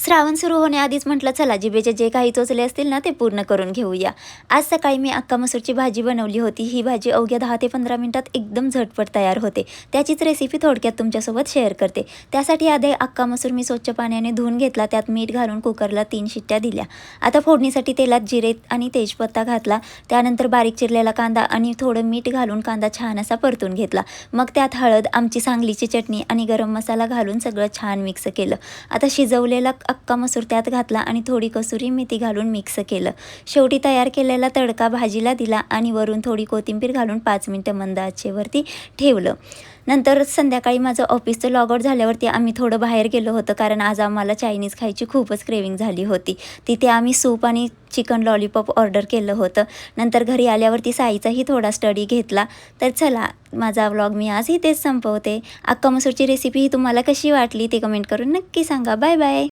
श्रावण सुरू होण्याआधीच म्हटलं चला जिभेचे जे काही चोचले असतील ना ते पूर्ण करून घेऊया। आज सकाळी मी अक्का मसूरची भाजी बनवली होती। ही भाजी अवघ्या 10 ते 15 मिनिटात एकदम झटपट तयार होते। त्याचीच रेसिपी थोडक्यात तुमच्यासोबत शेअर करते। त्यासाठी आधी अक्का मसूर मी स्वच्छ पाण्याने धुवून घेतला, त्यात मीठ घालून कुकरला 3 शिट्ट्या दिल्या। आता फोडणीसाठी तेलात जिरे आणि तेजपत्ता घातला, त्यानंतर बारीक चिरलेला कांदा आणि थोडं मीठ घालून कांदा छान असा परतून घेतला। मग त्यात हळद, आमची सांगलीची चटणी आणि गरम मसाला घालून सगळं छान मिक्स केलं। आता शिजवलेला अक्का मसूर त्यात घातला आणि थोडी कसुरी मेथी घालून मिक्स केलं। शेवटी तयार केलेला तडका भाजीला दिला आणि वरून थोडी कोथिंबीर घालून 5 मिनिटं मंद आचेवरती ठेवलं। नंतर संध्याकाळी माझं ऑफिसचं लॉगआउट झाल्यावरती आम्ही थोडं बाहेर गेलो होतं, कारण आज आम्हाला चायनीज खायची खूपच क्रेविंग झाली होती। तिथे आम्ही सूप आणि चिकन लॉलीपॉप ऑर्डर केलं होतं। नंतर घरी आल्यावरती साईचाही थोडा स्टडी घेतला। तर चला, माझा व्लॉग मी आज इथेच संपवते। अक्का मसूरची रेसिपी ही तुम्हाला कशी वाटली ते कमेंट करून नक्की सांगा। Bye bye.